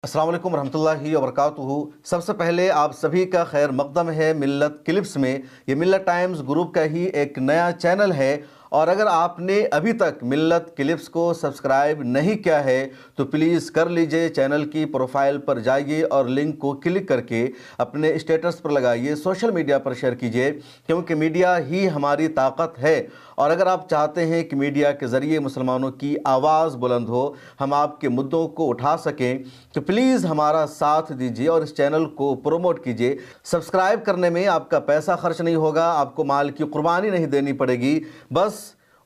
अस्सलाम वालेकुम रहमतुल्लाहि व बरकातुहू। सबसे पहले आप सभी का खैर मकदम है मिल्लत क्लिप्स में। ये मिल्लत टाइम्स ग्रुप का ही एक नया चैनल है और अगर आपने अभी तक मिल्लत क्लिप्स को सब्सक्राइब नहीं किया है तो प्लीज़ कर लीजिए। चैनल की प्रोफाइल पर जाइए और लिंक को क्लिक करके अपने स्टेटस पर लगाइए, सोशल मीडिया पर शेयर कीजिए, क्योंकि मीडिया ही हमारी ताकत है। और अगर आप चाहते हैं कि मीडिया के ज़रिए मुसलमानों की आवाज़ बुलंद हो, हम आपके मुद्दों को उठा सकें, तो प्लीज़ हमारा साथ दीजिए और इस चैनल को प्रोमोट कीजिए। सब्सक्राइब करने में आपका पैसा खर्च नहीं होगा, आपको माल की कुर्बानी नहीं देनी पड़ेगी, बस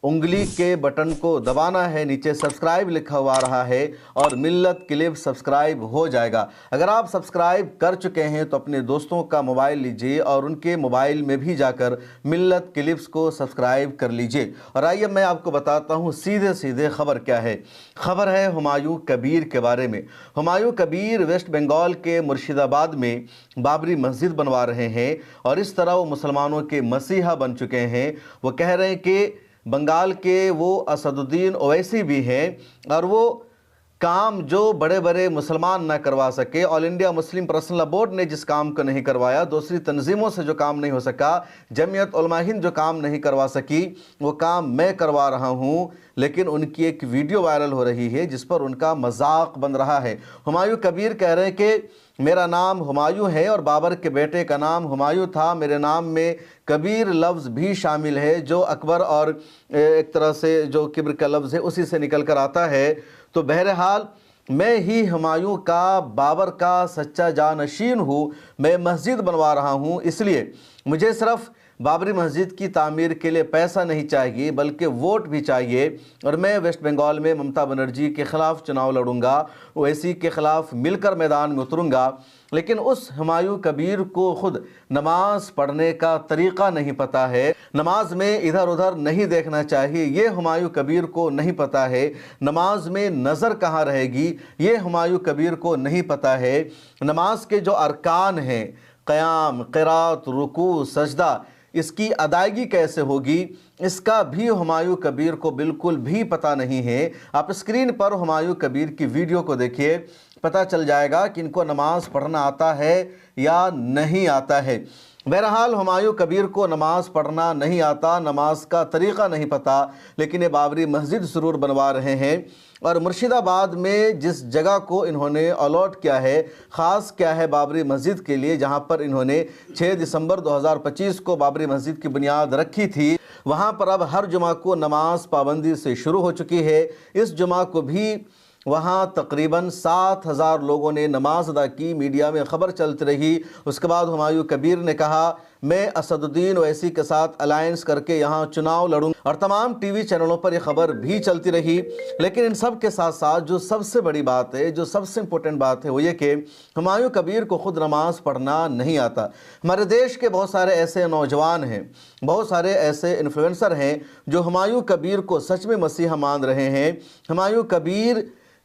उंगली के बटन को दबाना है, नीचे सब्सक्राइब लिखा हुआ रहा है और मिल्लत क्लिप सब्सक्राइब हो जाएगा। अगर आप सब्सक्राइब कर चुके हैं तो अपने दोस्तों का मोबाइल लीजिए और उनके मोबाइल में भी जाकर मिल्लत क्लिप्स को सब्सक्राइब कर लीजिए। और आइए मैं आपको बताता हूँ सीधे सीधे खबर क्या है। खबर है हुमायूं कबीर के बारे में। हुमायूं कबीर वेस्ट बंगाल के मुर्शिदाबाद में बाबरी मस्जिद बनवा रहे हैं और इस तरह वो मुसलमानों के मसीहा बन चुके हैं। वो कह रहे हैं कि बंगाल के वो असदुद्दीन ओवैसी भी हैं और वो काम जो बड़े बड़े मुसलमान ना करवा सके, all India Muslim personal law board ने जिस काम को नहीं करवाया, दूसरी तंजीमों से जो काम नहीं हो सका, जमीयत उलमा हिंद जो काम नहीं करवा सकी, वो काम मैं करवा रहा हूँ। लेकिन उनकी एक वीडियो वायरल हो रही है जिस पर उनका मजाक बन रहा है। हुमायूं कबीर कह रहे हैं कि मेरा नाम हुमायूं है और बाबर के बेटे का नाम हुमायूं था, मेरे नाम में कबीर लफ्ज़ भी शामिल है जो अकबर और एक तरह से जो किब्र का लफ्ज़ है उसी से निकल कर आता है। तो बहरहाल मैं ही हुमायूं का, बाबर का सच्चा जानशीन हूँ। मैं मस्जिद बनवा रहा हूँ, इसलिए मुझे सिर्फ बाबरी मस्जिद की तामीर के लिए पैसा नहीं चाहिए बल्कि वोट भी चाहिए। और मैं वेस्ट बंगाल में ममता बनर्जी के ख़िलाफ़ चुनाव लड़ूंगा, ओवैसी के ख़िलाफ़ मिलकर मैदान में उतरूंगा। लेकिन उस हुमायूं कबीर को खुद नमाज पढ़ने का तरीक़ा नहीं पता है, नमाज में इधर उधर नहीं देखना चाहिए, ये हुमायूं कबीर को नहीं पता है। नमाज में नज़र कहाँ रहेगी, ये हुमायूं कबीर को नहीं पता है। नमाज के जो अरकान हैं, क़याम, क़िरात, रुकू, सजदा, इसकी अदायगी कैसे होगी, इसका भी हुमायूं कबीर को बिल्कुल भी पता नहीं है। आप स्क्रीन पर हुमायूं कबीर की वीडियो को देखिए, पता चल जाएगा कि इनको नमाज पढ़ना आता है या नहीं आता है। बहरहाल हुमायूं कबीर को नमाज पढ़ना नहीं आता, नमाज का तरीक़ा नहीं पता, लेकिन ये बाबरी मस्जिद ज़रूर बनवा रहे हैं। और मुर्शिदाबाद में जिस जगह को इन्होंने अलॉट किया है, ख़ास क्या है बाबरी मस्जिद के लिए, जहां पर इन्होंने 6 दिसंबर 2025 को बाबरी मस्जिद की बुनियाद रखी थी, वहां पर अब हर जुमा को नमाज पाबंदी से शुरू हो चुकी है। इस जुमा को भी वहाँ तकरीबन 7,000 लोगों ने नमाज अदा की। मीडिया में ख़बर चलती रही। उसके बाद हुमायूं कबीर ने कहा मैं असदुद्दीन ओवैसी के साथ अलायंस करके यहाँ चुनाव लड़ूंगा, और तमाम टीवी चैनलों पर यह खबर भी चलती रही। लेकिन इन सब के साथ साथ जो सबसे बड़ी बात है, जो सबसे इम्पोर्टेंट बात है, वो ये कि हुमायूं कबीर को खुद नमाज पढ़ना नहीं आता। हमारे देश के बहुत सारे ऐसे नौजवान हैं, बहुत सारे ऐसे इन्फ्लुएंसर हैं जो हुमायूं कबीर को सच में मसीहा मान रहे हैं। हुमायूं कबीर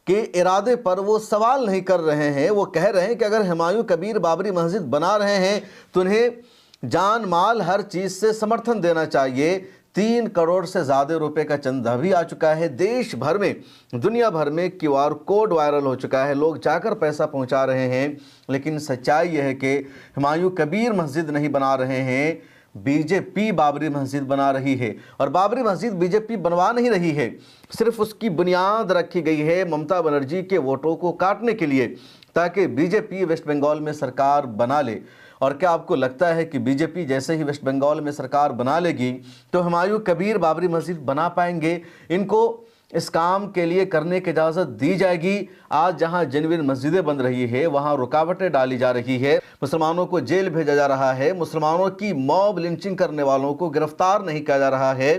के इरादे पर वो सवाल नहीं कर रहे हैं। वो कह रहे हैं कि अगर हुमायूं कबीर बाबरी मस्जिद बना रहे हैं तो उन्हें जान माल हर चीज़ से समर्थन देना चाहिए। 3 करोड़ से ज़्यादा रुपए का चंदा भी आ चुका है। देश भर में, दुनिया भर में QR कोड वायरल हो चुका है, लोग जाकर पैसा पहुंचा रहे हैं। लेकिन सच्चाई यह है कि हुमायूं कबीर मस्जिद नहीं बना रहे हैं, बीजेपी बाबरी मस्जिद बना रही है। और बाबरी मस्जिद बीजेपी बनवा नहीं रही है, सिर्फ उसकी बुनियाद रखी गई है ममता बनर्जी के वोटों को काटने के लिए, ताकि बीजेपी वेस्ट बंगाल में सरकार बना ले। और क्या आपको लगता है कि बीजेपी जैसे ही वेस्ट बंगाल में सरकार बना लेगी तो हुमायूं कबीर बाबरी मस्जिद बना पाएंगे? इनको इस काम के लिए करने की इजाज़त दी जाएगी? आज जहां जेन्युइन मस्जिदें बन रही है वहां रुकावटें डाली जा रही है, मुसलमानों को जेल भेजा जा रहा है, मुसलमानों की मॉब लिंचिंग करने वालों को गिरफ्तार नहीं किया जा रहा है,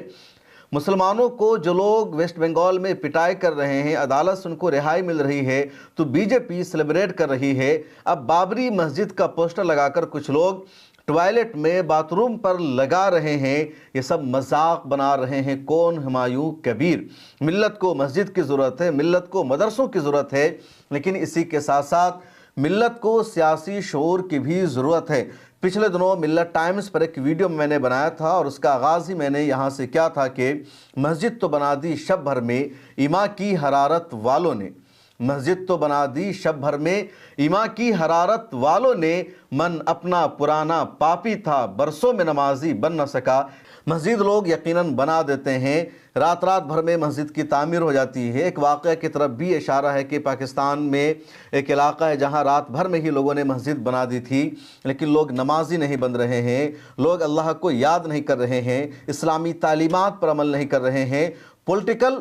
मुसलमानों को जो लोग वेस्ट बंगाल में पिटाई कर रहे हैं अदालत से उनको रिहाई मिल रही है तो बीजेपी सेलिब्रेट कर रही है। अब बाबरी मस्जिद का पोस्टर लगाकर कुछ लोग टॉयलेट में, बाथरूम पर लगा रहे हैं। ये सब मजाक बना रहे हैं। कौन? हुमायूं कबीर। मिल्लत को मस्जिद की ज़रूरत है, मिल्लत को मदरसों की ज़रूरत है, लेकिन इसी के साथ साथ मिल्लत को सियासी शऊर की भी ज़रूरत है। पिछले दिनों मिल्लत टाइम्स पर एक वीडियो मैंने बनाया था और उसका आगाज़ ही मैंने यहाँ से किया था कि मस्जिद तो बना दी शब भर में इमा की हरारत वालों ने। مسجد تو بنا دی شب بھر میں، ایمان کی حرارت والوں نے، من اپنا پرانا پاپی تھا برسوں میں نمازی بن نہ سکا۔ مسجد لوگ یقیناً بنا دیتے ہیں، رات بھر میں مسجد کی تعمیر ہو جاتی ہے۔ ایک واقعہ کی طرف بھی اشارہ ہے کہ پاکستان میں ایک علاقہ ہے جہاں رات بھر میں ہی لوگوں نے مسجد بنا دی تھی، لیکن لوگ نمازی نہیں بن رہے ہیں، لوگ اللہ کو یاد نہیں کر رہے ہیں، اسلامی تعلیمات پر عمل نہیں کر رہے ہیں، پولیٹیکل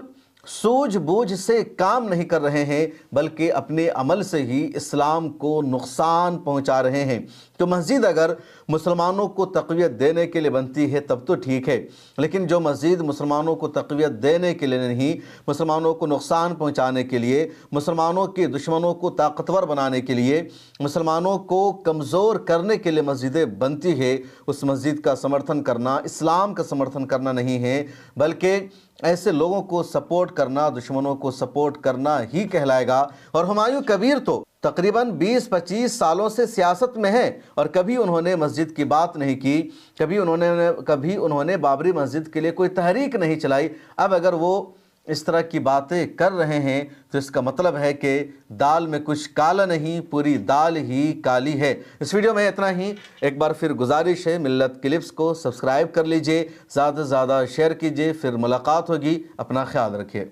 سوجھ بوجھ سے کام نہیں کر رہے ہیں، بلکہ اپنے عمل سے ہی اسلام کو نقصان پہنچا رہے ہیں۔ تو مسجد اگر مسلمانوں کو تقویت دینے کے لیے بنتی ہے تب تو ٹھیک ہے، لیکن جو مسجد مسلمانوں کو تقویت دینے کے لیے نہیں، مسلمانوں کو نقصان پہنچانے کے لیے، مسلمانوں کے دشمنوں کو طاقتور بنانے کے لیے، مسلمانوں کو کمزور کرنے کے لیے مسجدیں بنتی ہے، اس مسجد کا سمرتھن کرنا اسلام کا سمرتھن کرنا نہیں ہے، بلکہ ایسے لوگوں کو سپورٹ کرنا، دشمنوں کو سپورٹ کرنا ہی کہلائے گا۔ اور ہمایوں کبیر تو تقریباً 20-25 سالوں سے سیاست میں ہیں، اور کبھی انہوں نے مسجد کی بات نہیں کی، کبھی انہوں نے بابری مسجد کے لیے کوئی تحریک نہیں چلائی۔ اب اگر وہ اس طرح کی باتیں کر رہے ہیں تو اس کا مطلب ہے کہ دال میں کچھ کالا نہیں، پوری دال ہی کالی ہے۔ اس ویڈیو میں اتنا ہی، ایک بار پھر گزارش ہے ملت کلپس کو سبسکرائب کر لیجئے، زیادہ سے زیادہ شیئر کیجئے، پھر ملاقات ہوگی، اپنا خیال رکھیے۔